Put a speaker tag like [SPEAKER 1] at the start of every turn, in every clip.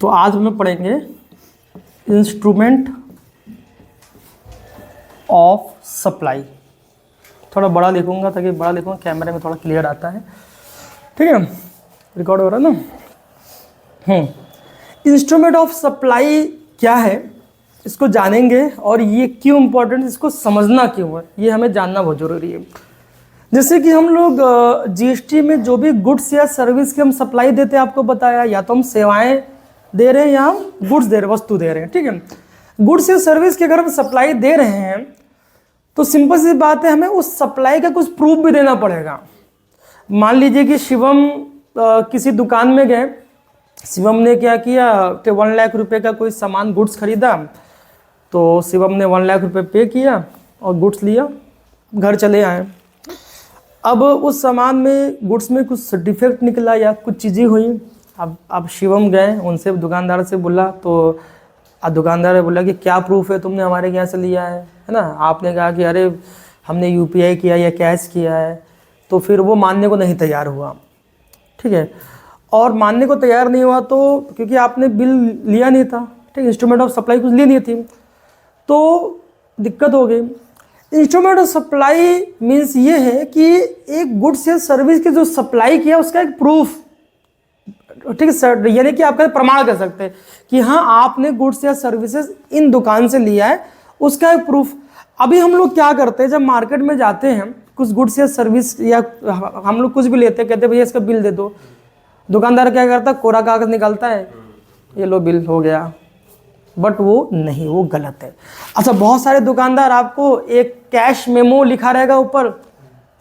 [SPEAKER 1] तो आज हम लोग पढ़ेंगे इंस्ट्रूमेंट ऑफ सप्लाई। थोड़ा बड़ा लिखूंगा ताकि बड़ा लिखूंगा कैमरे में थोड़ा क्लियर आता है। ठीक है, रिकॉर्ड हो रहा है ना। इंस्ट्रूमेंट ऑफ सप्लाई क्या है इसको जानेंगे और ये क्यों इम्पोर्टेंट, इसको समझना क्यों है, ये हमें जानना बहुत ज़रूरी है। जैसे कि हम लोग जीएसटी में जो भी गुड्स या सर्विस की हम सप्लाई देते हैं, आपको बताया, या तो हम सेवाएं दे रहे हैं या हम गुड्स दे रहे हैं, वस्तु दे रहे हैं। ठीक है, गुड्स या सर्विस की अगर हम सप्लाई दे रहे हैं तो सिंपल सी बात है, हमें उस सप्लाई का कुछ प्रूफ भी देना पड़ेगा। मान लीजिए कि शिवम किसी दुकान में गए, शिवम ने क्या किया कि 1 लाख रुपए का कोई सामान गुड्स खरीदा, तो शिवम ने 1 लाख रुपए पे किया और गुड्स लिया, घर चले आए। अब उस सामान में गुड्स में कुछ डिफेक्ट निकला या कुछ चीज़ें हुई। अब शिवम गए, उनसे दुकानदार से बोला, तो दुकानदार ने बोला कि क्या प्रूफ है तुमने हमारे यहाँ से लिया है ना। आपने कहा कि अरे हमने यूपीआई किया या कैश किया है, तो फिर वो मानने को नहीं तैयार हुआ। ठीक है, और मानने को तैयार नहीं हुआ तो क्योंकि आपने बिल लिया नहीं था, ठीक, इंस्ट्रूमेंट ऑफ सप्लाई कुछ ली नहीं थी, तो दिक्कत हो गई। इंस्ट्रूमेंट ऑफ सप्लाई मीन्स ये है कि एक गुड्स या सर्विस की जो सप्लाई किया उसका एक प्रूफ, ठीक है सर, यानी कि आपका प्रमाण कर सकते हैं कि हाँ आपने गुड्स या सर्विसेज इन दुकान से लिया है, उसका एक प्रूफ। अभी हम लोग क्या करते हैं, जब मार्केट में जाते हैं कुछ गुड्स या सर्विस या हम लोग कुछ भी लेते हैं, कहते हैं भैया इसका बिल दे दो। दुकानदार क्या करता है, कोरा कागज निकालता है, ये लो बिल हो गया, बट वो नहीं, वो गलत है। अच्छा, बहुत सारे दुकानदार आपको एक कैश मेमो लिखा रहेगा ऊपर,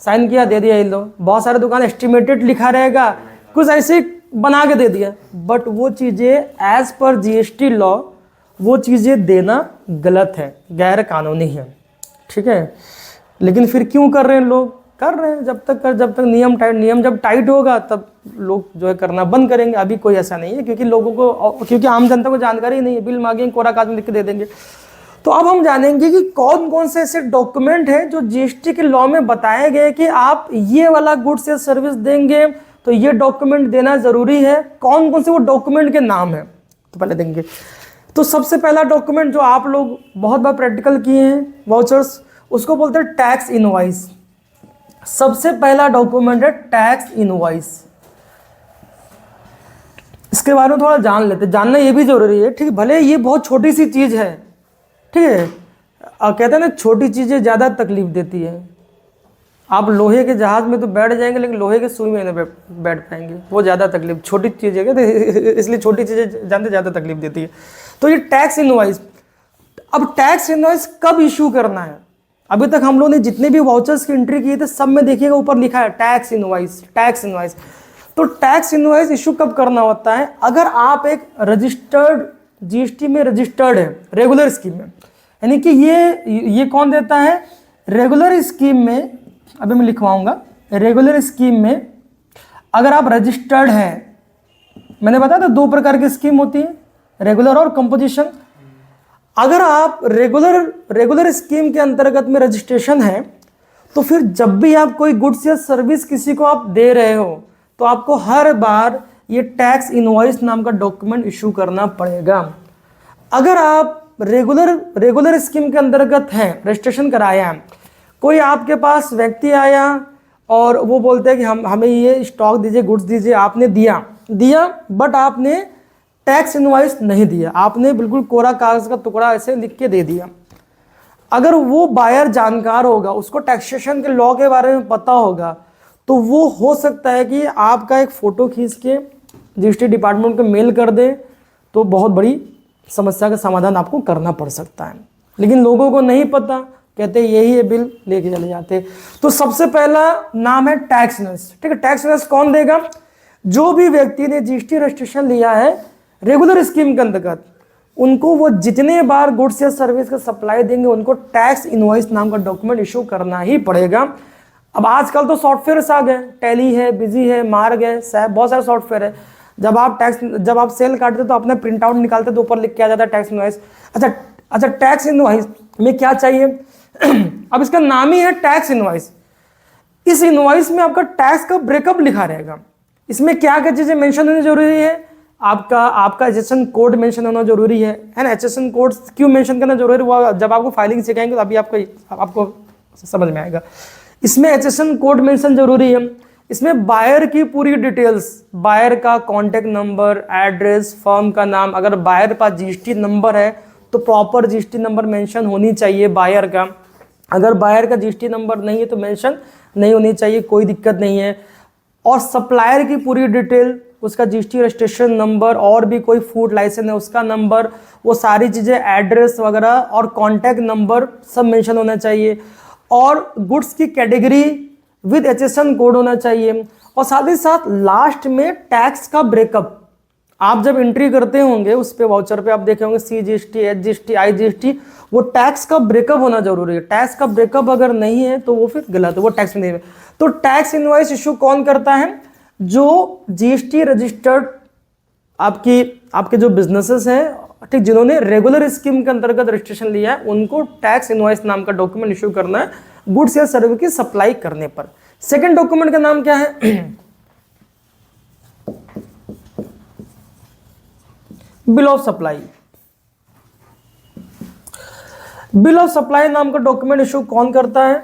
[SPEAKER 1] साइन किया दे दिया ये लो। बहुत सारे दुकान एस्टिमेटेड लिखा रहेगा, कुछ ऐसे बना के दे दिया, बट वो चीज़ें एज पर जीएसटी लॉ वो चीज़ें देना गलत है, गैर कानूनी है। ठीक है, लेकिन फिर क्यों कर रहे हैं लोग, कर रहे हैं जब तक नियम जब टाइट होगा तब लोग जो है करना बंद करेंगे। अभी कोई ऐसा नहीं है, क्योंकि लोगों को, क्योंकि आम जनता को जानकारी नहीं है, बिल मांगेंगे कोरा कागज लिख के दे देंगे। तो अब हम जानेंगे कि कौन कौन से ऐसे डॉक्यूमेंट हैं जो जीएसटी के लॉ में बताए गए कि आप ये वाला गुड्स या सर्विस देंगे तो ये डॉक्यूमेंट देना जरूरी है। कौन कौन से वो डॉक्यूमेंट के नाम है तो पहले देंगे। तो सबसे पहला डॉक्यूमेंट जो आप लोग बहुत बार प्रैक्टिकल किए हैं, वाउचर्स, उसको बोलते हैं टैक्स इनवॉइस। सबसे पहला डॉक्यूमेंट है टैक्स इनवॉइस। इसके बारे में थोड़ा जान लेते, जानना ये भी जरूरी है। ठीक, भले ये बहुत छोटी सी चीज है, ठीक है, कहते हैं ना छोटी चीजें ज्यादा तकलीफ देती है। आप लोहे के जहाज में तो बैठ जाएंगे, लेकिन लोहे के सुई में नहीं बैठ पाएंगे, वो ज़्यादा तकलीफ, छोटी चीज़ है, इसलिए छोटी चीज़ें जानते ज़्यादा तकलीफ देती है। तो ये टैक्स इनवॉइस। अब टैक्स इनवॉइस कब इशू करना है, अभी तक हम लोग ने जितने भी वाउचर्स की एंट्री किए थे सब में देखिएगा ऊपर लिखा है टैक्स इनवॉइस, टैक्स इनवॉइस। तो टैक्स इनवॉइस इशू कब करना होता है, अगर आप एक रजिस्टर्ड जीएसटी में रजिस्टर्ड है रेगुलर स्कीम में, यानी कि ये कौन देता है, रेगुलर स्कीम में, अभी मैं लिखवाऊंगा, रेगुलर स्कीम में अगर आप रजिस्टर्ड हैं, मैंने बताया था 2 प्रकार की स्कीम होती है, रेगुलर और कंपोजिशन। अगर आप रेगुलर स्कीम के अंतर्गत में रजिस्ट्रेशन है, तो फिर जब भी आप कोई गुड्स या सर्विस किसी को आप दे रहे हो तो आपको हर बार ये टैक्स इनवॉइस नाम का डॉक्यूमेंट इशू करना पड़ेगा। अगर आप रेगुलर स्कीम के अंतर्गत हैं, रजिस्ट्रेशन कराया है, कोई आपके पास व्यक्ति आया और वो बोलते हैं कि हमें ये स्टॉक दीजिए, गुड्स दीजिए, आपने दिया बट आपने टैक्स इनवॉइस नहीं दिया, आपने बिल्कुल कोरा कागज का टुकड़ा ऐसे लिख के दे दिया। अगर वो बायर जानकार होगा, उसको टैक्सेशन के लॉ के बारे में पता होगा, तो वो हो सकता है कि आपका एक फ़ोटो खींच के जीएसटी डिपार्टमेंट को मेल कर दे, तो बहुत बड़ी समस्या का समाधान आपको करना पड़ सकता है। लेकिन लोगों को नहीं पता, कहते यही है बिल, लेके चले जाते। तो सबसे पहला नाम है टैक्स इनवॉइस। ठीक है, टैक्स इनवॉइस कौन देगा, जो भी व्यक्ति ने जीएसटी रजिस्ट्रेशन लिया है रेगुलर स्कीम के अंतर्गत, उनको वो जितने बार गुड्स या सर्विस का सप्लाई देंगे उनको टैक्स इनवॉइस नाम का डॉक्यूमेंट इशू करना ही पड़ेगा। अब आजकल तो सॉफ्टवेयर आ गए, टैली है, बिजी है, मार्ग है, सैप, बहुत सारे सॉफ्टवेयर है। जब आप सेल काटते तो अपना प्रिंट आउट निकालते तो ऊपर लिख के आ जाता है टैक्स इनवॉइस। अच्छा, टैक्स इनवॉइस में क्या चाहिए अब इसका नाम ही है टैक्स इनवॉइस। इस इनवॉइस में आपका टैक्स का ब्रेकअप लिखा रहेगा। इसमें क्या क्या चीजें मेंशन होनी जरूरी है, आपका आपका एचएसएन कोड मेंशन होना जरूरी है ना। एचएसएन कोड क्यों मेंशन करना जरूरी है, वो जब आपको फाइलिंग सिखाएंगे तो अभी आपको समझ में आएगा। इसमें एचएसएन कोड मेंशन जरूरी है। इसमें बायर की पूरी डिटेल्स, बायर का कॉन्टैक्ट नंबर, एड्रेस, फर्म का नाम, अगर बायर पास जीएसटी नंबर है तो प्रॉपर जीएसटी नंबर मेंशन होनी चाहिए बायर का। अगर बायर का जीएसटी नंबर नहीं है तो मेंशन नहीं होनी चाहिए, कोई दिक्कत नहीं है। और सप्लायर की पूरी डिटेल, उसका जीएसटी रजिस्ट्रेशन नंबर, और भी कोई फूड लाइसेंस है उसका नंबर, वो सारी चीज़ें, एड्रेस वगैरह और कॉन्टैक्ट नंबर सब मेंशन होना चाहिए। और गुड्स की कैटेगरी विद एचएसएन कोड होना चाहिए। और साथ ही साथ लास्ट में टैक्स का ब्रेकअप, आप जब एंट्री करते होंगे उस पे वाउचर पे आप देखे होंगे सीजीएसटी, एचजीएसटी, आईजीएसटी, वो टैक्स का ब्रेकअप होना जरूरी है। टैक्स का ब्रेकअप अगर नहीं है तो वो फिर गलत है, वो टैक्स में नहीं है। तो टैक्स इनवॉइस इशू कौन करता है? जो जीएसटी रजिस्टर्ड आपके जो बिजनेसेस हैं, ठीक, जिन्होंने रेगुलर स्कीम के अंतर्गत रजिस्ट्रेशन लिया है, उनको टैक्स इनवॉइस नाम का डॉक्यूमेंट इशू करना है गुड्स या सर्विस की सप्लाई करने पर। सेकेंड डॉक्यूमेंट का नाम क्या है? Bill of supply. Bill of supply नाम का डॉक्यूमेंट इशू कौन करता है?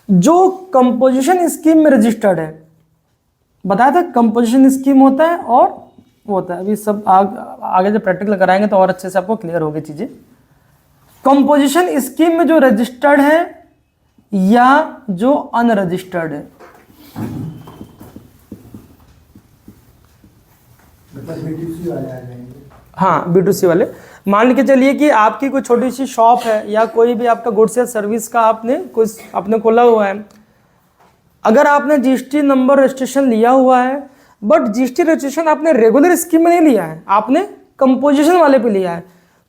[SPEAKER 1] जो कंपोजिशन स्कीम में रजिस्टर्ड है। बताया था कंपोजिशन स्कीम होता है और वो होता है, अभी सब आगे जब प्रैक्टिकल कराएंगे तो और अच्छे से आपको क्लियर होगी चीजें। कंपोजिशन स्कीम में जो रजिस्टर्ड है या जो अनरजिस्टर्ड है, हाँ B2C वाले। मान के चलिए कि आपकी कोई छोटी सी शॉप है या कोई भी आपका गुड्स या सर्विस का आपने खोला हुआ है। अगर आपने जीएसटी नंबर रजिस्ट्रेशन लिया हुआ है, बट जीएसटी रजिस्ट्रेशन आपने रेगुलर स्कीम में नहीं लिया है, आपने कंपोजिशन वाले पे लिया है,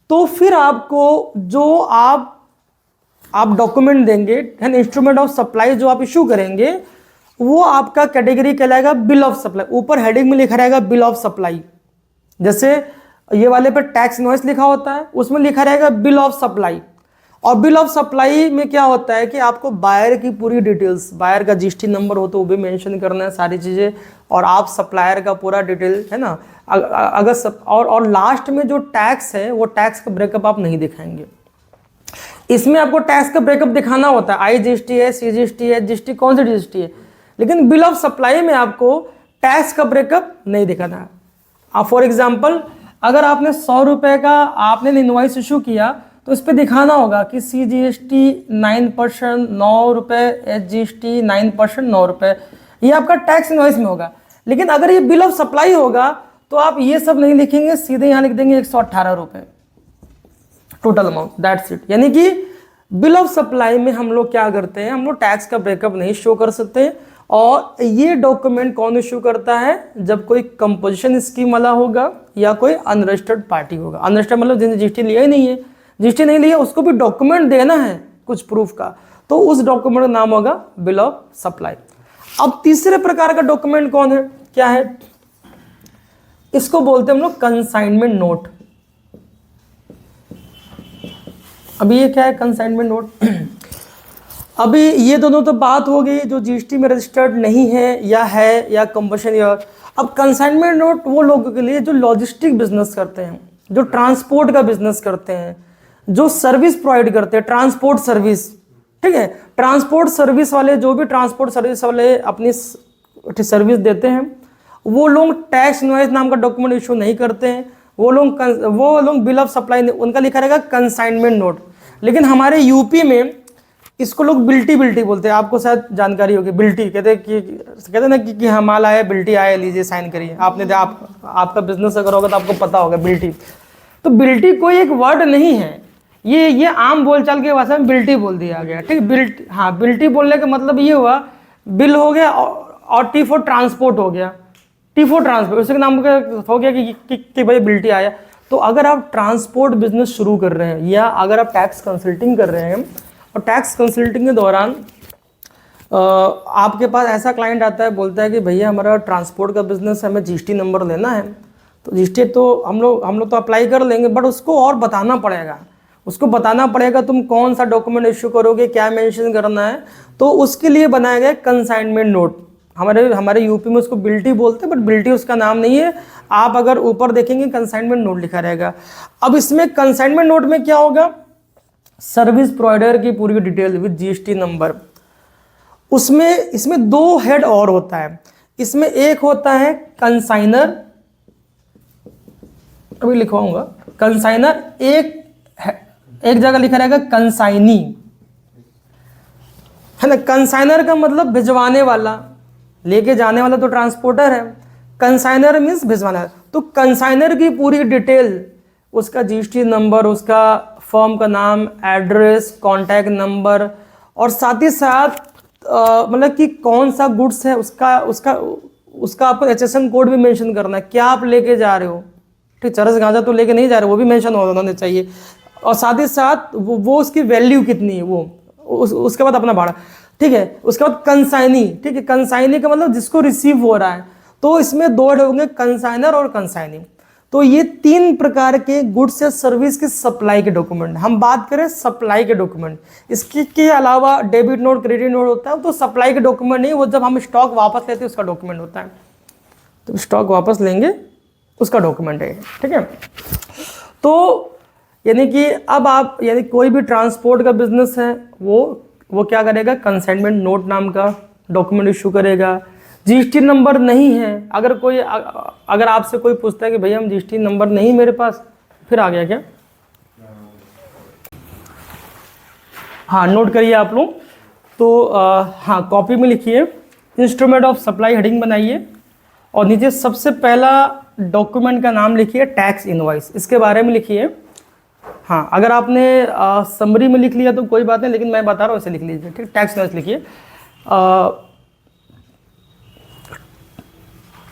[SPEAKER 1] तो फिर आपको जो आप डॉक्यूमेंट देंगे एंड इंस्ट्रूमेंट ऑफ सप्लाई जो आप इशू करेंगे, वो आपका कैटेगरी कहलाएगा बिल ऑफ सप्लाई। ऊपर हेडिंग में लिखा रहेगा बिल ऑफ सप्लाई। जैसे ये वाले पे टैक्स इनवॉइस लिखा होता है, उसमें लिखा रहेगा बिल ऑफ सप्लाई। और बिल ऑफ सप्लाई में क्या होता है कि आपको बायर की पूरी डिटेल्स, बायर का जीएसटी नंबर हो तो वो भी मेंशन करना है, सारी चीज़ें, और आप सप्लायर का पूरा डिटेल, है ना। अगर और लास्ट में जो टैक्स है वो टैक्स का ब्रेकअप आप नहीं दिखाएंगे। इसमें आपको टैक्स का ब्रेकअप दिखाना होता है, आईजीएसटी है, सीजीएसटी है, जीएसटी, कौन सी जीएसटी है, लेकिन बिल ऑफ सप्लाई में आपको टैक्स का ब्रेकअप नहीं दिखाना है। आप फॉर एग्जाम्पल अगर आपने 100 रुपये का आपने इनवॉइस इशू किया तो इस पर दिखाना होगा कि सीजीएसटी 9% 9 रुपये, एचजीएसटी 9% 9 रुपये, ये आपका टैक्स इनवॉइस में होगा। लेकिन अगर ये बिल ऑफ सप्लाई होगा तो आप ये सब नहीं लिखेंगे, सीधे यहाँ लिख देंगे 118 रुपये टोटल अमाउंट, दैट्स इट। यानी कि बिल ऑफ सप्लाई में हम लोग क्या करते हैं, हम लोग टैक्स का ब्रेकअप नहीं शो कर सकते। और ये डॉक्यूमेंट कौन इशू करता है? जब कोई कंपोजिशन स्कीम वाला होगा या कोई अनरजिस्टर्ड पार्टी होगा। अनरजिस्टर्ड मतलब जिसने जीएसटी लिया ही नहीं है, जीएसटी नहीं लिया, उसको भी डॉक्यूमेंट देना है कुछ प्रूफ का, तो उस डॉक्यूमेंट का नाम होगा बिल ऑफ सप्लाई। अब तीसरे प्रकार का डॉक्यूमेंट कौन है, क्या है? इसको बोलते हैं हम लोग कंसाइनमेंट नोट। अभी ये क्या है कंसाइनमेंट नोट? अभी ये दोनों तो बात हो गई जो जीएसटी में रजिस्टर्ड नहीं है या कंपल्शन या। अब कंसाइनमेंट नोट वो लोगों के लिए जो लॉजिस्टिक बिजनेस करते हैं, जो ट्रांसपोर्ट का बिजनेस करते हैं, जो सर्विस प्रोवाइड करते हैं, ट्रांसपोर्ट सर्विस, ठीक है, ट्रांसपोर्ट सर्विस वाले, जो भी ट्रांसपोर्ट सर्विस वाले अपनी सर्विस देते हैं, वो लोग टैक्स इनवॉइस नाम का डॉक्यूमेंट इशू नहीं करते हैं। वो लोग बिल ऑफ सप्लाई, उनका लिखा रहेगा कंसाइनमेंट नोट। लेकिन हमारे यूपी में इसको लोग बिल्टी बोलते हैं, आपको शायद जानकारी होगी। बिल्टी कहते हैं ना कि हाँ माल आया, बिल्टी आया, लीजिए साइन करिए। आपका बिजनेस अगर होगा तो आपको पता होगा बिल्टी। तो बिल्टी कोई एक वर्ड नहीं है, ये आम बोलचाल के भाषा में बिल्टी बोल दिया गया, ठीक। बिल्टी, हाँ, बिल्टी बोलने का मतलब ये हुआ, बिल हो गया और टी फॉर ट्रांसपोर्ट हो गया, टी फॉर ट्रांसपोर्ट, उसके नाम हो गया कि भाई बिल्टी आया। तो अगर आप ट्रांसपोर्ट बिजनेस शुरू कर रहे हैं या अगर आप टैक्स कंसल्टिंग कर रहे हैं और टैक्स कंसल्टिंग के दौरान आपके पास ऐसा क्लाइंट आता है, बोलता है कि भैया हमारा ट्रांसपोर्ट का बिजनेस है, हमें जीएसटी नंबर लेना है, तो जीएसटी तो हम लोग तो अप्लाई कर लेंगे, बट उसको और बताना पड़ेगा, तुम कौन सा डॉक्यूमेंट इश्यू करोगे, क्या मेंशन करना है। तो उसके लिए बनाया गया कंसाइनमेंट नोट। हमारे हमारे यूपी में उसको बिल्टी बोलते हैं, बट बिल्टी उसका नाम नहीं है। आप अगर ऊपर देखेंगे कंसाइनमेंट नोट लिखा रहेगा। अब इसमें कंसाइनमेंट नोट में क्या होगा, सर्विस प्रोवाइडर की पूरी डिटेल विद जीएसटी नंबर। उसमें इसमें दो हेड और होता है। इसमें एक होता है कंसाइनर, अभी लिखवाऊंगा कंसाइनर, एक जगह लिखा रहेगा कंसाइनी, है ना। कंसाइनर का मतलब भिजवाने वाला, लेके जाने वाला तो ट्रांसपोर्टर है, कंसाइनर मीन्स भिजवाना। तो कंसाइनर की पूरी डिटेल, उसका जीएसटी नंबर, उसका फर्म का नाम, एड्रेस, कॉन्टैक्ट नंबर, और साथ ही साथ मतलब कि कौन सा गुड्स है उसका उसका उसका आपको एचएसएन कोड भी मेंशन करना है, क्या आप लेके जा रहे हो। ठीक, चरस गांजा तो लेके नहीं जा रहे, वो भी मेंशन होना चाहिए। और साथ ही साथ वो उसकी वैल्यू कितनी है, उसके बाद अपना भाड़ा। ठीक है, उसके बाद कंसाइनी। ठीक है, कंसाइनी का मतलब जिसको रिसीव हो रहा है। तो इसमें दो होंगे, कंसाइनर और कंसाइनी। तो ये तीन प्रकार के गुड्स या सर्विस के सप्लाई के डॉक्यूमेंट। हम बात करें सप्लाई के डॉक्यूमेंट, इसके के अलावा डेबिट नोट, क्रेडिट नोट होता है, तो सप्लाई के डॉक्यूमेंट नहीं, वो जब हम स्टॉक वापस लेते हैं उसका डॉक्यूमेंट होता है। तो स्टॉक वापस लेंगे उसका डॉक्यूमेंट है। ठीक है, तो यानी कि अब आप, यानी कोई भी ट्रांसपोर्ट का बिजनेस है, वो क्या करेगा, कंसाइनमेंट नोट नाम का डॉक्यूमेंट इशू करेगा। जीएसटी नंबर नहीं है, अगर आपसे कोई पूछता है कि भैया हम जीएसटी नंबर नहीं मेरे पास, फिर आ गया क्या, हाँ नोट करिए आप लोग। तो हाँ कॉपी में लिखिए, इंस्ट्रूमेंट ऑफ सप्लाई हेडिंग बनाइए, और नीचे सबसे पहला डॉक्यूमेंट का नाम लिखिए टैक्स इनवॉइस, इसके बारे में लिखिए। हाँ, अगर आपने समरी में लिख लिया तो कोई बात नहीं, लेकिन मैं बता रहा हूँ ऐसे लिख लीजिए। ठीक, टैक्स इनवॉइस लिखिए।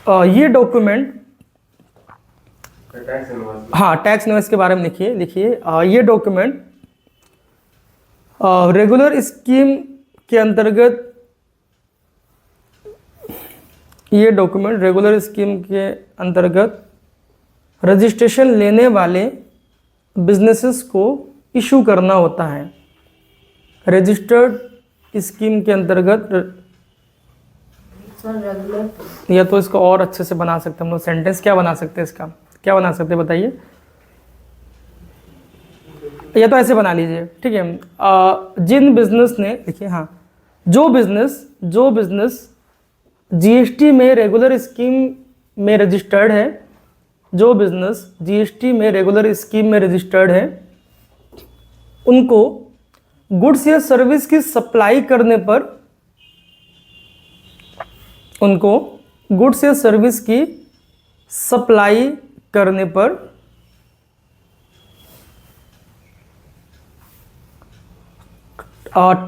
[SPEAKER 1] ये डॉक्यूमेंट, हाँ टैक्स इनवॉइस के बारे में लिखिए। ये डॉक्यूमेंट रेगुलर स्कीम के अंतर्गत, ये डॉक्यूमेंट रेगुलर स्कीम के अंतर्गत रजिस्ट्रेशन लेने वाले बिजनेसेस को इशू करना होता है। रजिस्टर्ड स्कीम के अंतर्गत, या तो इसको और अच्छे से बना सकते हैं हम लोग, सेंटेंस क्या बना सकते हैं, इसका क्या बना सकते हैं बताइए, या तो ऐसे बना लीजिए। ठीक है, जिन बिजनेस ने, देखिए हाँ, जो बिजनेस जीएसटी में रेगुलर स्कीम में रजिस्टर्ड है, जो बिजनेस जीएसटी में रेगुलर स्कीम में रजिस्टर्ड है, उनको गुड्स या सर्विस की सप्लाई करने पर, उनको गुड्स या सर्विस की सप्लाई करने पर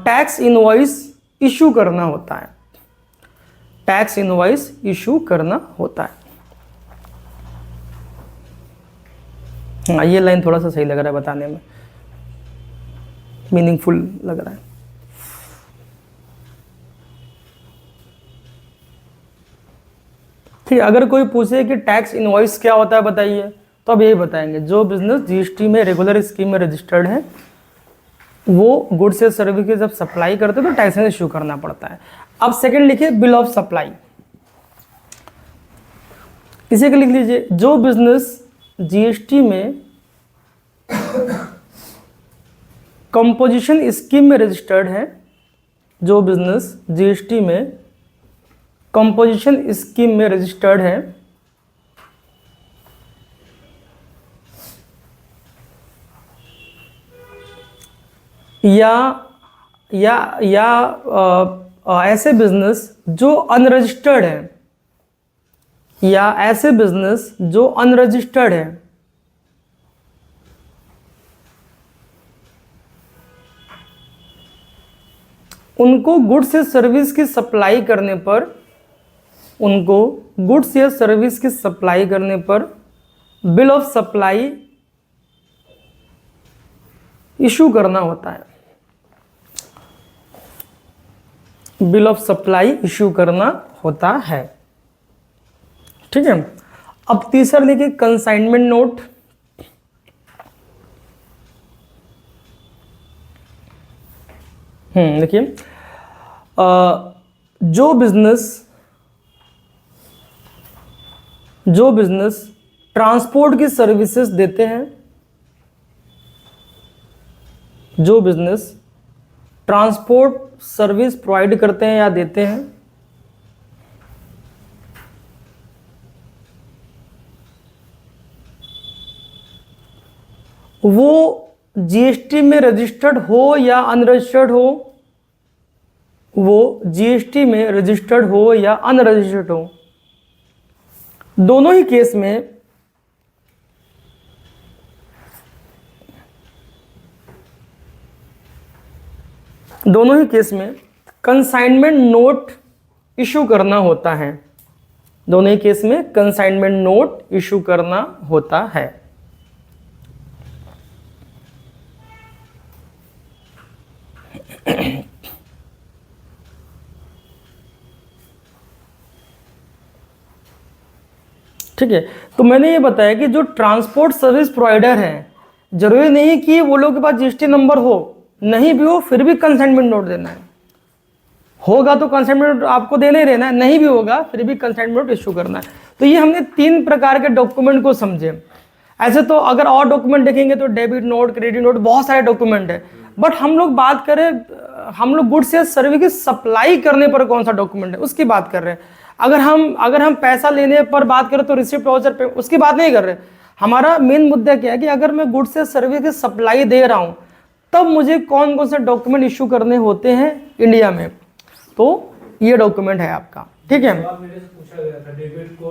[SPEAKER 1] टैक्स इनवॉइस इशू करना होता है। टैक्स इनवॉइस इशू करना होता है। हाँ, ये लाइन थोड़ा सा सही लग रहा है बताने में, मीनिंगफुल लग रहा है। ठीक, अगर कोई पूछे कि टैक्स इनवॉइस क्या होता है बताइए, तो अब यही बताएंगे, जो बिजनेस जीएसटी में रेगुलर स्कीम में रजिस्टर्ड है, वो गुड्स या सर्विस की जब सप्लाई करते हैं तो टैक्स इशू करना पड़ता है। अब सेकंड लिखिए बिल ऑफ सप्लाई, इसी को लिख लीजिए। जो बिजनेस जीएसटी में कंपोजिशन स्कीम में रजिस्टर्ड है, जो बिजनेस जीएसटी में कंपोजिशन स्कीम में रजिस्टर्ड है, या ऐसे बिजनेस जो अनरजिस्टर्ड है, या ऐसे बिजनेस जो अनरजिस्टर्ड है, उनको गुड्स या सर्विस की सप्लाई करने पर, उनको गुड्स या सर्विस की सप्लाई करने पर बिल ऑफ सप्लाई इशू करना होता है। बिल ऑफ सप्लाई इशू करना होता है। ठीक है, अब तीसरा देखिए कंसाइनमेंट नोट। देखिए, जो बिजनेस जो बिजनेस ट्रांसपोर्ट की सर्विसेज देते हैं, जो बिजनेस ट्रांसपोर्ट सर्विस प्रोवाइड करते हैं या देते हैं, वो जीएसटी में रजिस्टर्ड हो या अनरजिस्टर्ड हो, वो जीएसटी में रजिस्टर्ड हो या अनरजिस्टर्ड हो, दोनों ही केस में कंसाइनमेंट नोट इशू करना होता है। दोनों ही केस में कंसाइनमेंट नोट इशू करना होता है। ठीक है, तो मैंने ये बताया कि जो ट्रांसपोर्ट सर्विस प्रोवाइडर हैं, जरूरी नहीं कि वो लोग के पास जीएसटी नंबर हो, नहीं भी हो फिर भी कंसाइनमेंट नोट देना है। होगा तो कंसाइनमेंट नोट आपको देना ही रहना है, नहीं भी होगा फिर भी कंसाइनमेंट नोट इशू करना है। तो ये हमने 3 प्रकार के डॉक्यूमेंट को समझे। ऐसे तो अगर और डॉक्यूमेंट देखेंगे तो डेबिट नोट, क्रेडिट नोट, बहुत सारे डॉक्यूमेंट है, बट हम लोग बात करें, हम लोग गुड्स या सर्विस की सप्लाई करने पर कौन सा डॉक्यूमेंट है उसकी बात कर रहे हैं। अगर हम पैसा लेने पर बात करें तो रिसिप्ट वाउचर पे उसकी बात नहीं कर रहे। हमारा मेन मुद्दा क्या है कि अगर मैं गुड्स या सर्विस की सप्लाई दे रहा हूँ तब मुझे कौन कौन से डॉक्यूमेंट इशू करने होते हैं इंडिया में, तो ये डॉक्यूमेंट है आपका। ठीक है,
[SPEAKER 2] पूछा गया था डेबिट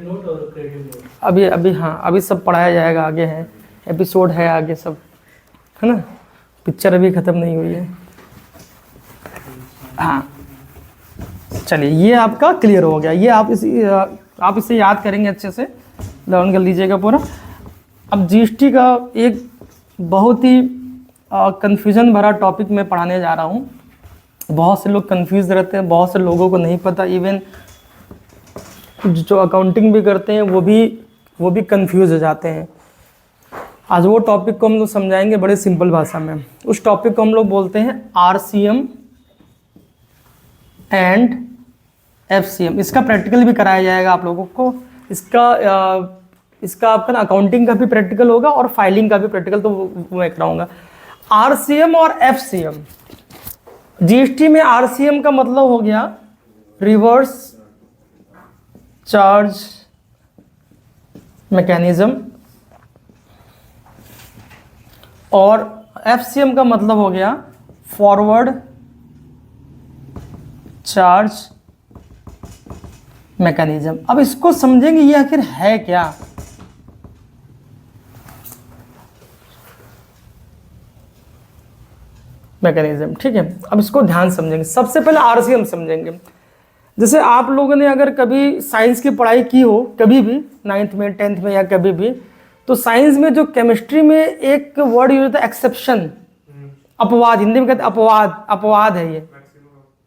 [SPEAKER 2] नोट और क्रेडिट नोट।
[SPEAKER 1] अभी हाँ, अभी सब पढ़ाया जाएगा, आगे है एपिसोड है आगे सब, है ना, पिक्चर अभी ख़त्म नहीं हुई है। हाँ चलिए, ये आपका क्लियर हो गया। ये आप इसे याद करेंगे, अच्छे से लर्न कर लीजिएगा पूरा। अब जीएसटी का एक बहुत ही कंफ्यूजन भरा टॉपिक मैं पढ़ाने जा रहा हूँ। बहुत से लोग कंफ्यूज रहते हैं, बहुत से लोगों को नहीं पता, इवन जो अकाउंटिंग भी करते हैं वो भी कंफ्यूज हो जाते हैं। आज वो टॉपिक को हम लोग समझाएंगे बड़े सिंपल भाषा में। उस टॉपिक को हम लोग बोलते हैं आरसीएम एंड एफसीएम। इसका प्रैक्टिकल भी कराया जाएगा आप लोगों को। इसका आपका अकाउंटिंग का भी प्रैक्टिकल होगा और फाइलिंग का भी प्रैक्टिकल, तो वो मैं कराऊंगा। आरसीएम और एफसीएम। जीएसटी में आरसीएम का मतलब हो गया रिवर्स चार्ज मैकेनिज्म, और एफसीएम का मतलब हो गया फॉरवर्ड चार्ज मैकेनिज्म। अब इसको समझेंगे ये आखिर है क्या। मैकेनिज्म, ठीक है। अब इसको ध्यान समझेंगे। सबसे पहले आरसीएम समझेंगे। जैसे आप लोगों ने अगर कभी साइंस की पढ़ाई की हो, कभी भी 9th में 10th में या कभी भी, तो साइंस में जो केमिस्ट्री में एक वर्ड यूज होता है एक्सेप्शन, अपवाद, हिंदी में कहते हैं अपवाद है ये,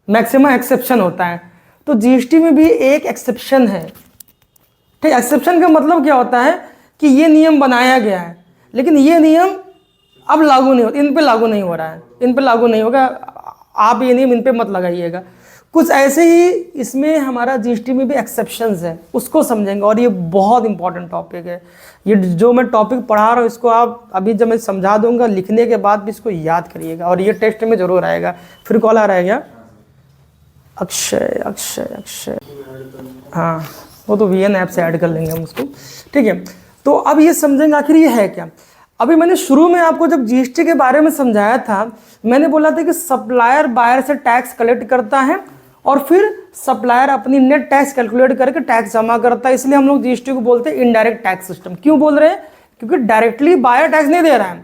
[SPEAKER 1] मैक्सिमम एक्सेप्शन होता है। तो जीएसटी में भी एक एक्सेप्शन है। ठीक, एक्सेप्शन का मतलब क्या होता है कि ये नियम बनाया गया है लेकिन ये नियम अब लागू नहीं हो, इन पे लागू नहीं हो रहा है, इन पे लागू नहीं होगा, आप ये नियम इन पे मत लगाइएगा। कुछ ऐसे ही इसमें हमारा जीएसटी में भी एक्सेप्शंस है, उसको समझेंगे। और ये बहुत इंपॉर्टेंट टॉपिक है। ये जो मैं टॉपिक पढ़ा रहा हूँ इसको आप अभी जब मैं समझा दूंगा, लिखने के बाद भी इसको याद करिएगा, और ये टेस्ट में जरूर आएगा। फिर कॉल आ रहा है क्या? अक्षय अक्षय अक्षय, हाँ वो तो वीएन ऐप से ऐड कर लेंगे हम उसको। ठीक है, तो अब ये समझेंगे आखिर ये है क्या। अभी मैंने शुरू में आपको जब जीएसटी के बारे में समझाया था, मैंने बोला था कि सप्लायर बायर से टैक्स कलेक्ट करता है और फिर सप्लायर अपनी नेट टैक्स कैलकुलेट करके टैक्स जमा करता है। इसलिए हम लोग जीएसटी को बोलते हैं इनडायरेक्ट टैक्स सिस्टम। क्यों बोल रहे हैं? क्योंकि डायरेक्टली बायर टैक्स नहीं दे रहा है।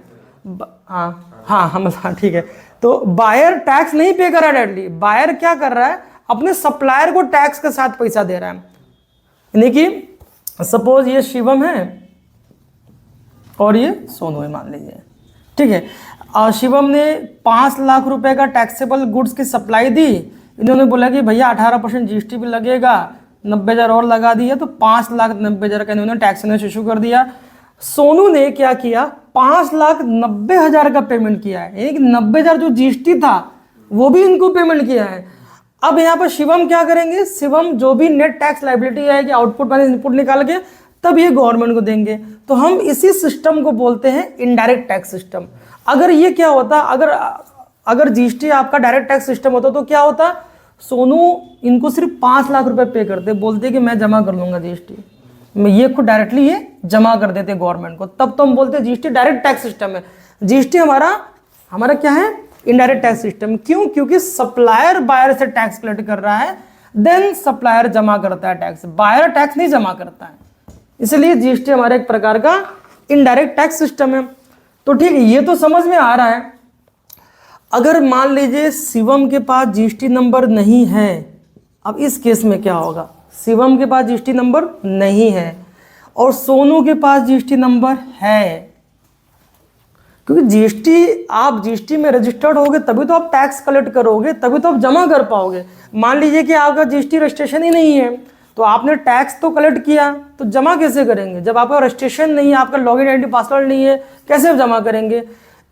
[SPEAKER 1] हाँ ठीक है, तो बायर टैक्स नहीं पे कर रहा है डायरेक्टली। बायर क्या कर रहा है? अपने सप्लायर को टैक्स के साथ पैसा दे रहा है। यानी कि सपोज ये शिवम है और ये सोनू है, मान लीजिए। ठीक है, शिवम ने 5 लाख रुपए का टैक्सेबल गुड्स की सप्लाई दी। इन्होंने बोला कि भैया 18% जीएसटी भी लगेगा, 90,000 और लगा दिया, तो 5,90,000 का इन्होंने टैक्स इशू कर दिया। सोनू ने क्या किया? 5,90,000 का पेमेंट किया है। यानी कि 90,000 जो जीएसटी था वो भी इनको पेमेंट किया है। अब यहाँ पर शिवम क्या करेंगे, शिवम जो भी नेट टैक्स लाइबिलिटी आएगी आउटपुट माइनस इनपुट निकाल के तब ये गवर्नमेंट को देंगे। तो हम इसी सिस्टम को बोलते हैं इनडायरेक्ट टैक्स सिस्टम। अगर ये क्या होता, अगर जीएसटी आपका डायरेक्ट टैक्स सिस्टम होता तो क्या होता, सोनू इनको सिर्फ 5 लाख रुपए पे करते, बोलते कि मैं जमा कर लूंगा जीएसटी, मैं ये खुद डायरेक्टली ये जमा कर देते गवर्नमेंट को, तब तो हम बोलते हैं जीएसटी डायरेक्ट टैक्स सिस्टम है। जीएसटी हमारा क्या है, इनडायरेक्ट टैक्स सिस्टम। क्यों? क्योंकि सप्लायर बायर से टैक्स कलेक्ट कर रहा है, देन सप्लायर जमा करता है टैक्स, बायर टैक्स नहीं जमा करता है, इसलिए जीएसटी हमारा एक प्रकार का इनडायरेक्ट टैक्स सिस्टम है। तो ठीक है, ये तो समझ में आ रहा है। अगर मान लीजिए शिवम के पास जीएसटी नंबर नहीं है, अब इस केस में क्या होगा, शिवम के पास जीएसटी नंबर नहीं है और सोनू के पास जीएसटी नंबर है, क्योंकि जीएसटी, आप जीएसटी में रजिस्टर्ड होगे तभी तो आप टैक्स कलेक्ट करोगे, तभी तो आप जमा कर पाओगे। मान लीजिए कि आपका जीएसटी रजिस्ट्रेशन ही नहीं है, तो आपने टैक्स तो कलेक्ट किया, तो जमा कैसे करेंगे? जब आपका रजिस्ट्रेशन नहीं है, आपका लॉगिन आईडी पासवर्ड नहीं है, कैसे आप जमा करेंगे?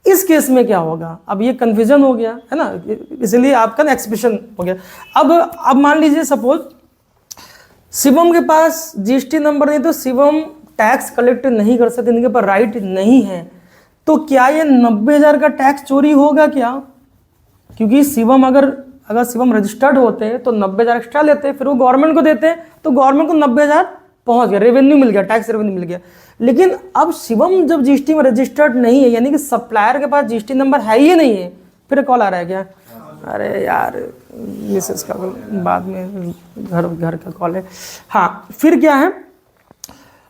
[SPEAKER 1] इस केस में क्या होगा, अब ये कन्फ्यूजन हो गया है ना, इसलिए आपका एक्सप्रेशन हो गया। अब मान लीजिए सपोज शिवम के पास जीएसटी नंबर नहीं, तो शिवम टैक्स कलेक्ट नहीं कर सकते, इनके पास राइट नहीं है, तो क्या ये 90,000 का टैक्स चोरी होगा क्या? क्योंकि शिवम अगर शिवम रजिस्टर्ड होते तो 90,000 एक्स्ट्रा लेते, फिर वो गवर्नमेंट को देते, तो गवर्नमेंट को 90,000 पहुंच गया, रेवेन्यू मिल गया, टैक्स रेवेन्यू मिल गया। लेकिन अब शिवम जब जीएसटी में रजिस्टर्ड नहीं है, यानी कि सप्लायर के पास जीएसटी नंबर है ही नहीं है, फिर कॉल आ रहा है क्या? अरे यार मिसेस का बाद में घर का कॉल है। हाँ, फिर क्या है,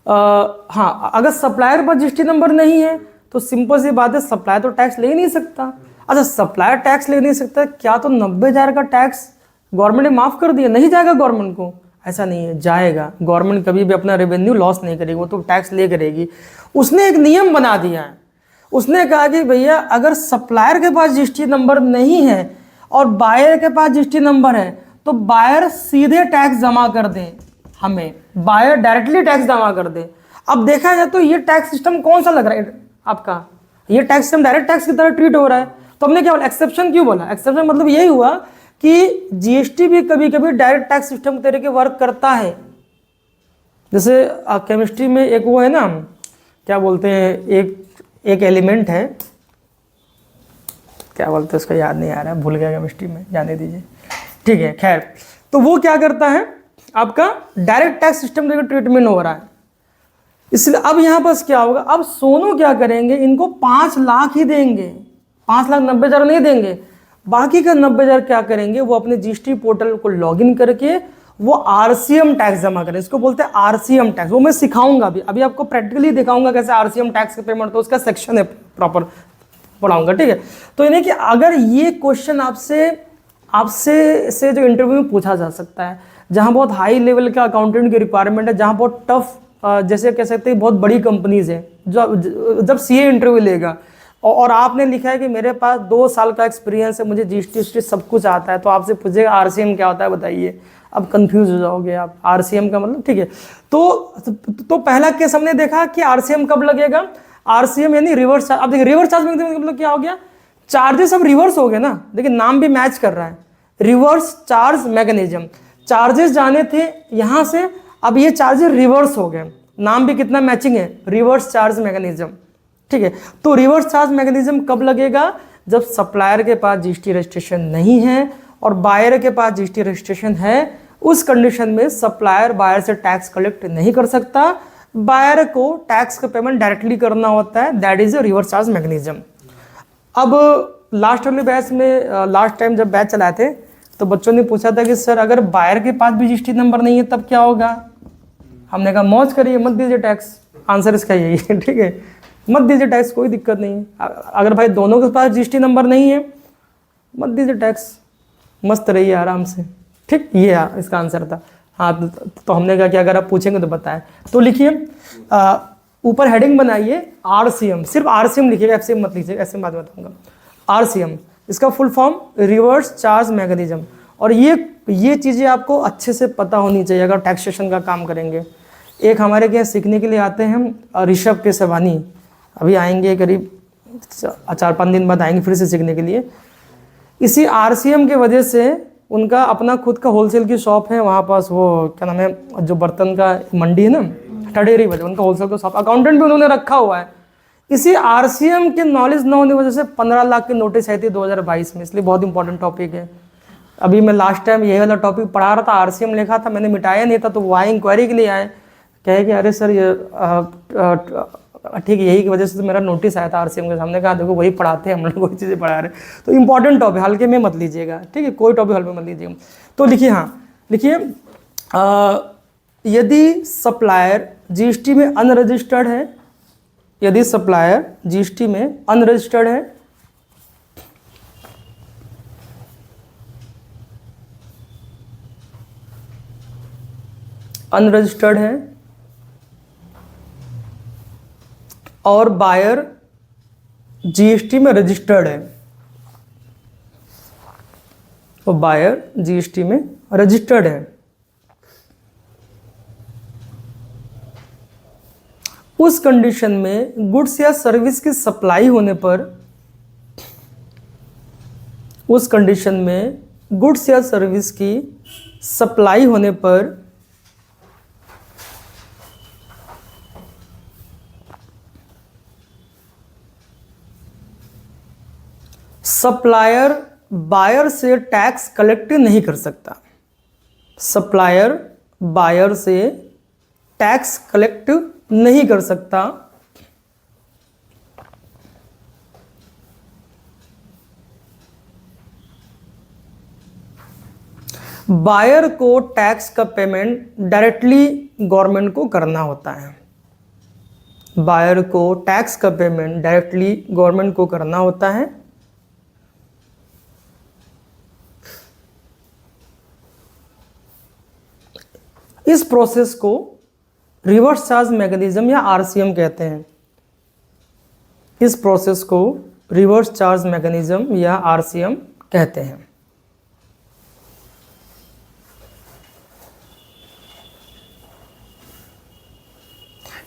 [SPEAKER 1] हाँ, अगर सप्लायर पर जीएसटी नंबर नहीं है तो सिंपल सी बात है, सप्लायर तो टैक्स ले ही नहीं सकता। अच्छा, सप्लायर टैक्स ले नहीं सकता, क्या तो 90,000 का टैक्स गवर्नमेंट ने माफ़ कर दिया, नहीं जाएगा गवर्नमेंट को? ऐसा नहीं है, जाएगा। गवर्नमेंट कभी भी अपना रेवेन्यू लॉस नहीं करेगी, वो तो टैक्स ले करेगी। उसने एक नियम बना दिया है, उसने कहा कि भैया अगर सप्लायर के पास जीएसटी नंबर नहीं है और बायर के पास जीएसटी नंबर है, तो बायर सीधे टैक्स जमा कर दे, हमें बायर डायरेक्टली टैक्स जमा कर दे। अब देखा जाए तो ये टैक्स सिस्टम कौन सा लग रहा है आपका, ये टैक्स सिस्टम डायरेक्ट टैक्स की तरह ट्रीट हो रहा है। तो हमने क्या बोला, एक्सेप्शन क्यों बोला? एक्सेप्शन मतलब यही हुआ कि जीएसटी भी कभी कभी डायरेक्ट टैक्स सिस्टम की तरह के वर्क करता है। जैसे केमिस्ट्री में एक वो है ना, क्या बोलते हैं, एक एलिमेंट है, क्या बोलते हैं उसका, याद नहीं आ रहा है, भूल गया केमिस्ट्री में, जाने दीजिए, ठीक है, खैर। तो वो क्या करता है, आपका डायरेक्ट टैक्स सिस्टम का ट्रीटमेंट हो रहा है। इसलिए अब यहाँ पर क्या होगा, अब सोनू क्या करेंगे, इनको 5 लाख ही देंगे, 5,90,000 नहीं देंगे, बाकी का 90,000 क्या करेंगे, वो अपने जीएसटी पोर्टल को लॉगिन करके वो आरसीएम टैक्स जमा करें। इसको बोलते हैं आरसीएम टैक्स, वो मैं सिखाऊंगा अभी आपको प्रैक्टिकली दिखाऊंगा कैसे आरसीएम टैक्स का पेमेंट, तो उसका सेक्शन है प्रॉपर पढ़ाऊंगा, ठीक है। तो यानी कि अगर ये क्वेश्चन आपसे जो इंटरव्यू में पूछा जा सकता है, जहाँ बहुत हाई लेवल का अकाउंटेंट की रिक्वायरमेंट है, जहाँ बहुत टफ, जैसे कह सकते हैं बहुत बड़ी कंपनीज है, जब सीए इंटरव्यू लेगा और आपने लिखा है कि मेरे पास 2 साल का एक्सपीरियंस है, मुझे जीएसटी सब कुछ आता है, तो आपसे पूछेगा आरसीएम क्या होता है बताइए, अब कंफ्यूज हो जाओगे आप, आरसीएम का मतलब, ठीक है। तो पहला केस हमने देखा कि आरसीएम कब लगेगा, आरसीएम यानी रिवर्स चार्ज। अब देखिए रिवर्स चार्ज मतलब क्या हो गया, चार्जेस अब रिवर्स हो गए ना, देखिए नाम भी मैच कर रहा है, रिवर्स चार्ज मैकेनिज्म। चार्जेस जाने थे यहाँ से, अब ये चार्जेस रिवर्स हो गए, नाम भी कितना मैचिंग है, रिवर्स चार्ज मैकेनिज्म, ठीक है। तो रिवर्स चार्ज मैकेनिज्म कब लगेगा, जब सप्लायर के पास जीएसटी रजिस्ट्रेशन नहीं है और बायर के पास जीएसटी रजिस्ट्रेशन है। उस कंडीशन में सप्लायर बायर से टैक्स कलेक्ट नहीं कर सकता, बायर को टैक्स का पेमेंट डायरेक्टली करना होता है, that is a reverse charge mechanism. अब लास्ट वाले बैच में, लास्ट टाइम जब बैच चलाए थे तो बच्चों ने पूछा था कि सर अगर बायर के पास भी जीएसटी नंबर नहीं है तब क्या होगा। हमने कहा मौज करिए, मत दीजिए टैक्स, आंसर इसका यही है, ठीक है, मत दीजिए टैक्स, कोई दिक्कत नहीं है। अगर भाई दोनों के पास जीएसटी नंबर नहीं है मत दीजिए टैक्स, मस्त रहिए आराम से, ठीक, ये इसका आंसर था। हाँ, तो हमने कहा कि अगर आप पूछेंगे तो बताएं। तो लिखिए, ऊपर हेडिंग बनाइए आरसीएम, सिर्फ आरसीएम लिखिएगा, एफसीएम मत लीजिएगा, ऐसे बात बताऊंगा। आरसीएम इसका full form reverse charge mechanism, और ये चीज़ें आपको अच्छे से पता होनी चाहिए अगर टैक्सेशन का काम करेंगे। एक हमारे के यहाँ सीखने के लिए आते हैं ऋषभ केसवानी, अभी आएंगे करीब 4-5 दिन बाद आएंगे फिर से सीखने के लिए। इसी आरसीएम के वजह से उनका अपना खुद का होलसेल की शॉप है वहाँ पास, वो क्या नाम है जो बर्तन का मंडी है ना, ठडेरी वजह, उनका होलसेल का शॉप, अकाउंटेंट भी उन्होंने रखा हुआ है। इसी आरसीएम के नॉलेज न होने की वजह से 15 लाख की नोटिस आई थी 2022 में, इसलिए बहुत इंपॉर्टेंट टॉपिक है। अभी मैं लास्ट टाइम यही वाला टॉपिक पढ़ा रहा था, आरसीएम लिखा था, मैंने मिटाया नहीं था, तो वो आए इंक्वायरी के लिए आए, कहे कि अरे सर ये ठीक है, यही की वजह से तो मेरा नोटिस आया था आरसीएम के सामने। कहा देखो वही पढ़ाते हैं हम लोग, वही चीज़ें पढ़ा रहे हैं। तो इंपॉर्टेंट टॉपिक हल्के में मत लीजिएगा, ठीक है, कोई टॉपिक हल्के में मत लीजिएगा। तो लिखिए, हाँ लिखिए, यदि सप्लायर जीएसटी में अनरजिस्टर्ड है, यदि सप्लायर जीएसटी में अनरजिस्टर्ड है, अनरजिस्टर्ड है और बायर जीएसटी में रजिस्टर्ड है, तो बायर जीएसटी में रजिस्टर्ड है, उस कंडीशन में गुड्स या सर्विस की सप्लाई होने पर, उस कंडीशन में गुड्स या सर्विस की सप्लाई होने पर सप्लायर बायर से टैक्स कलेक्ट नहीं कर सकता, सप्लायर बायर से टैक्स कलेक्ट नहीं कर सकता, बायर को टैक्स का पेमेंट डायरेक्टली गवर्नमेंट को करना होता है, बायर को टैक्स का पेमेंट डायरेक्टली गवर्नमेंट को करना होता है। इस प्रोसेस को रिवर्स चार्ज मैकेनिज्म या आरसीएम कहते हैं, इस प्रोसेस को रिवर्स चार्ज मैकेनिज्म या आरसीएम कहते हैं।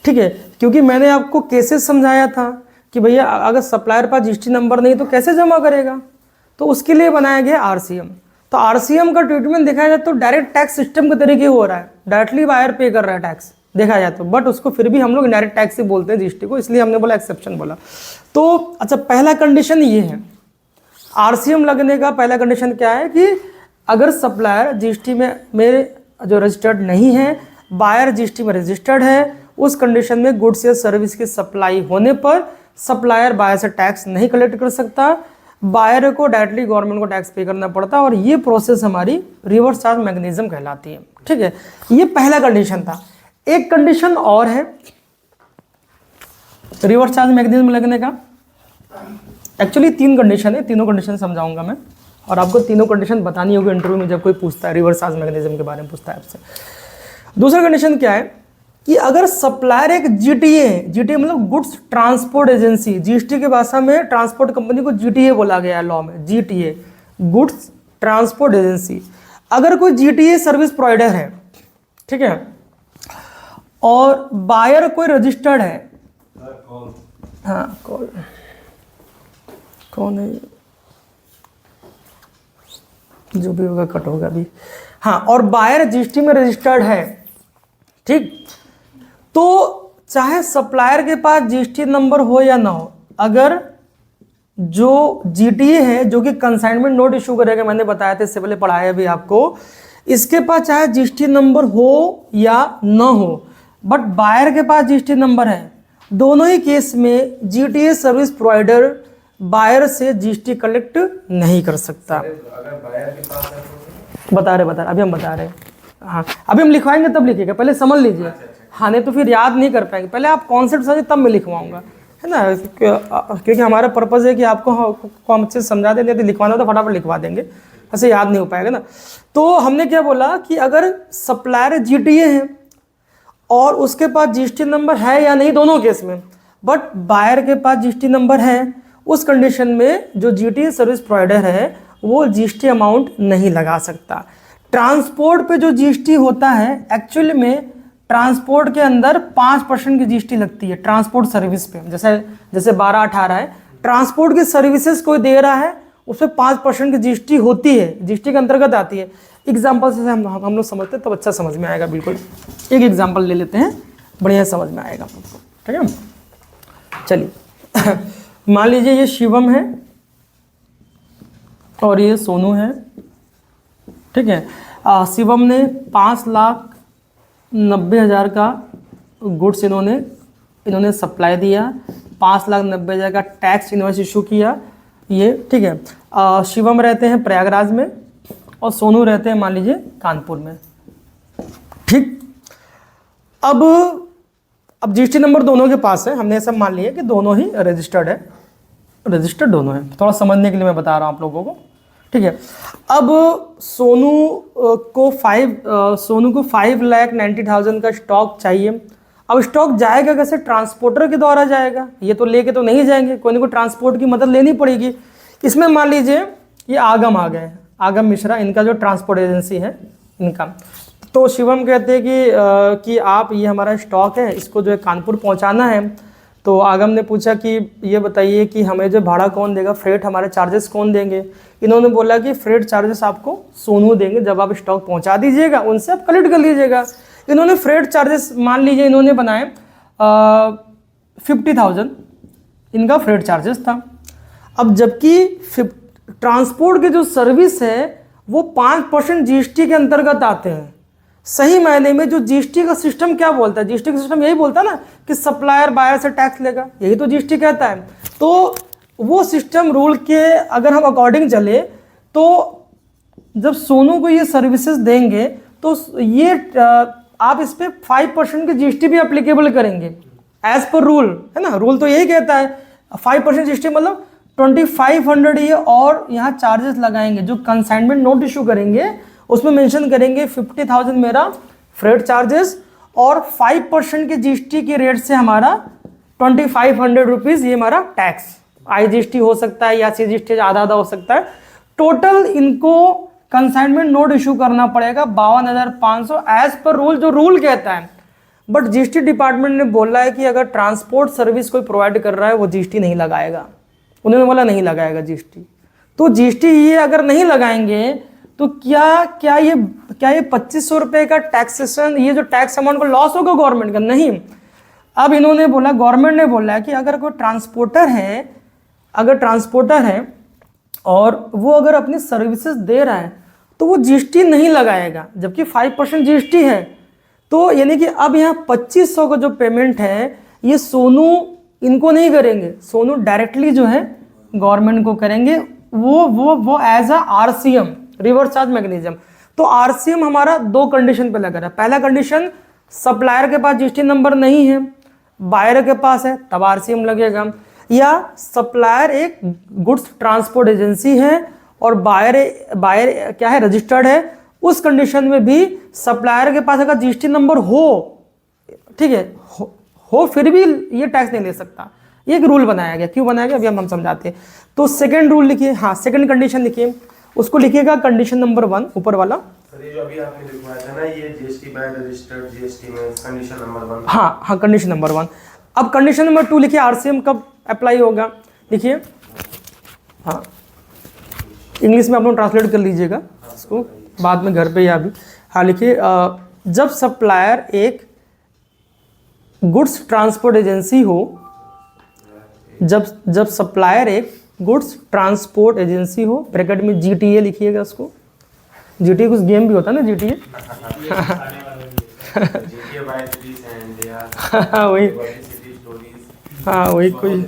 [SPEAKER 1] ठीक है, क्योंकि मैंने आपको केसेस समझाया था कि भैया अगर सप्लायर पास जीएसटी नंबर नहीं तो कैसे जमा करेगा, तो उसके लिए बनाया गया आरसीएम। तो आरसीएम का ट्रीटमेंट देखा जाए तो डायरेक्ट टैक्स सिस्टम के तरीके हो रहा है, डायरेक्टली बायर पे कर रहा है टैक्स देखा जाए तो, बट उसको फिर भी हम लोग डायरेक्ट टैक्स ही बोलते हैं जीएसटी को, इसलिए हमने बोला एक्सेप्शन बोला। तो अच्छा, पहला कंडीशन ये है, आरसीएम लगने का पहला कंडीशन क्या है कि अगर सप्लायर जीएसटी में मेरे जो रजिस्टर्ड नहीं है, बायर जीएसटी में रजिस्टर्ड है, उस कंडीशन में गुड्स या सर्विस की सप्लाई होने पर सप्लायर बायर से टैक्स नहीं कलेक्ट कर सकता, बायर को डायरेक्टली गवर्नमेंट को टैक्स पे करना पड़ता, और ये प्रोसेस हमारी रिवर्स चार्ज मैकेनिज्म कहलाती है। ठीक है, ये पहला कंडीशन था। एक कंडीशन और है रिवर्स चार्ज मैकेनिज्म लगने का, एक्चुअली 3 कंडीशन है, तीनों कंडीशन समझाऊंगा मैं, और आपको तीनों कंडीशन बतानी होगी इंटरव्यू में जब कोई पूछता है रिवर्स चार्ज मैकेनिज्म के बारे में पूछता है आपसे। दूसरा कंडीशन क्या है कि अगर सप्लायर एक जीटीए है, जीटीए मतलब गुड्स ट्रांसपोर्ट एजेंसी, जीएसटी की भाषा में ट्रांसपोर्ट कंपनी को जीटीए बोला गया है लॉ में, जीटीए गुड्स ट्रांसपोर्ट एजेंसी। अगर कोई जीटीए सर्विस प्रोवाइडर है, ठीक है, और बायर कोई रजिस्टर्ड है, हाँ कौन है, जो भी होगा कट होगा अभी, हाँ, और बायर जीएसटी में रजिस्टर्ड है, ठीक, तो चाहे सप्लायर के पास जीएसटी नंबर हो या ना हो, अगर जो जीटीए है जो कि कंसाइनमेंट नोट इशू करेगा, मैंने बताया था इससे पहले पढ़ाया भी आपको, इसके पास चाहे जीएसटी नंबर हो या ना हो, बट बायर के पास जीएसटी नंबर है, दोनों ही केस में जीटीए सर्विस प्रोवाइडर बायर से जीएसटी कलेक्ट नहीं कर सकता।
[SPEAKER 3] अगर बायर के पास है तो
[SPEAKER 1] बता रहे अभी हम बता रहे हैं, हाँ अभी हम लिखवाएंगे तब लिखिएगा, पहले समझ लीजिए, हाँ नहीं तो फिर याद नहीं कर पाएंगे, पहले आप कॉन्सेप्ट समझिए तब मैं लिखवाऊंगा, है ना, क्योंकि हमारा पर्पज़ है कि आपको हम अच्छे से समझा देंगे, यदि लिखवाना तो फटाफट लिखवा देंगे, ऐसे याद नहीं हो पाएगा ना। तो हमने क्या बोला कि अगर सप्लायर जीटीए है और उसके पास जीएसटी नंबर है या नहीं दोनों केस में, बट बायर के पास जीएसटी नंबर है, उस कंडीशन में जो जीटीए सर्विस प्रोवाइडर है वो जीएसटी अमाउंट नहीं लगा सकता। ट्रांसपोर्ट पे जो जीएसटी होता है, एक्चुअली में ट्रांसपोर्ट के अंदर 5% की जीएसटी लगती है ट्रांसपोर्ट सर्विस पे, जैसे 12-18 है, ट्रांसपोर्ट की सर्विसेज कोई दे रहा है उसमें 5% की जीएसटी होती है, जीएसटी के अंतर्गत आती है। एग्जाम्पल से हम लोग समझते हैं तब अच्छा समझ में आएगा। बिल्कुल एक एग्जाम्पल ले लेते हैं, बढ़िया समझ में आएगा आपको, ठीक है। चलिए मान लीजिए ये शिवम है और ये सोनू है, ठीक है। शिवम ने 5,90,000 का गुड्स इन्होंने सप्लाई दिया, 5,90,000 का टैक्स इनवॉइस इशू किया, ये ठीक है। शिवम रहते हैं प्रयागराज में और सोनू रहते हैं मान लीजिए कानपुर में, ठीक। अब जीएसटी नंबर दोनों के पास है, हमने ऐसा मान लिया कि दोनों ही रजिस्टर्ड है, रजिस्टर्ड दोनों है। थोड़ा समझने के लिए मैं बता रहा हूँ आप लोगों को, ठीक है। अब सोनू को 5,90,000 का स्टॉक चाहिए। अब स्टॉक जाएगा कैसे? ट्रांसपोर्टर के द्वारा जाएगा, ये तो लेके तो नहीं जाएंगे, कोई ना कोई ट्रांसपोर्ट की मदद लेनी पड़ेगी। इसमें मान लीजिए ये आगम आ गए, आगम मिश्रा, इनका जो ट्रांसपोर्ट एजेंसी है इनका। तो शिवम कहते हैं कि आप ये हमारा स्टॉक है, इसको जो है कानपुर पहुंचाना है। तो आगम ने पूछा कि ये बताइए कि हमें जो भाड़ा कौन देगा, फ्रेट हमारे चार्जेस कौन देंगे। इन्होंने बोला कि फ्रेट चार्जेस आपको सोनू देंगे, जब आप स्टॉक पहुंचा दीजिएगा उनसे आप कलेक्ट कर लीजिएगा। इन्होंने फ्रेट चार्जेस मान लीजिए इन्होंने बनाए 50,000 इनका फ्रेट चार्जेस था। अब जबकि ट्रांसपोर्ट की जो सर्विस है वो 5% जीएसटी के अंतर्गत आते हैं। सही मायने में जो जीएसटी का सिस्टम क्या बोलता है, जीएसटी का सिस्टम यही बोलता है ना कि सप्लायर बायर से टैक्स लेगा, यही तो जीएसटी कहता है। तो वो सिस्टम रूल के अगर हम अकॉर्डिंग चले तो जब सोनू को ये सर्विसेज देंगे तो ये आप इस पर 5% की जीएसटी भी अप्लीकेबल करेंगे एज पर रूल, है ना। रूल तो यही कहता है 5% जीएसटी मतलब 2,500 ये और यहाँ चार्जेस लगाएंगे। जो कंसाइनमेंट नोट इशू करेंगे उसमें मेंशन करेंगे 50,000 मेरा फ्रेट चार्जेस और 5% के जीएसटी के रेट से हमारा 2,500 रुपीज़ ये हमारा टैक्स, IGST हो सकता है या CGST आधा आधा हो सकता है। टोटल इनको कंसाइनमेंट नोट इशू करना पड़ेगा 52,500 एज पर रूल, जो रूल कहता है। बट जीएसटी डिपार्टमेंट ने बोला है कि अगर ट्रांसपोर्ट सर्विस कोई प्रोवाइड कर रहा है वो जीएसटी नहीं लगाएगा, उन्होंने बोला नहीं लगाएगा जीएसटी। तो जीएसटी ये अगर नहीं लगाएंगे तो क्या ये 2,500 रुपये का टैक्सेशन, ये जो टैक्स अमाउंट को लॉस होगा गवर्नमेंट का? नहीं। अब इन्होंने बोला, गवर्नमेंट ने बोला है कि अगर कोई ट्रांसपोर्टर है, अगर ट्रांसपोर्टर है और वो अगर अपनी सर्विसेज दे रहा है तो वो जीएसटी नहीं लगाएगा, जबकि 5% जीएसटी है। तो यानी कि अब यहाँ 2,500 का जो पेमेंट है ये सोनू इनको नहीं करेंगे, सोनू डायरेक्टली जो है गवर्नमेंट को करेंगे, वो as a RCM, reverse charge mechanism. तो RCM हमारा 2 कंडीशन पे लगा रहा है। पहला कंडीशन, सप्लायर के पास जीएसटी नंबर नहीं है, बायर के पास है, तब RCM लगेगा। या सप्लायर एक गुड्स ट्रांसपोर्ट एजेंसी है और बायर क्या है, रजिस्टर्ड है, उस कंडीशन में भी सप्लायर के पास अगर जीएसटी नंबर हो, ठीक है, हो फिर भी ये टैक्स नहीं ले सकता। ये एक रूल बनाया गया, क्यों बनाया गया अभी हम समझाते हैं। तो सेकंड रूल लिखिए, हाँ सेकंड कंडीशन लिखिए, उसको लिखिएगा कंडीशन नंबर 1 ऊपर वाला।
[SPEAKER 3] सर ये जो अभी आपने लिखवाया था ना, ये जीएसटी बाय रजिस्टर्ड जीएसटी में कंडीशन नंबर 1।
[SPEAKER 1] हाँ कंडीशन नंबर 1। अब कंडीशन नंबर 2 लिखिए, RCM कब अप्लाई होगा, लिखिए। हाँ इंग्लिश में आप लोग ट्रांसलेट कर लीजिएगा इसको बाद में घर पे या अभी। हाँ लिखिए, जब सप्लायर एक गुड्स ट्रांसपोर्ट एजेंसी हो, जब सप्लायर एक गुड्स ट्रांसपोर्ट एजेंसी हो, ब्रैकेट में GTA लिखिएगा उसको। GTA कुछ गेम भी होता है ना, GTA वही, हाँ वही कोई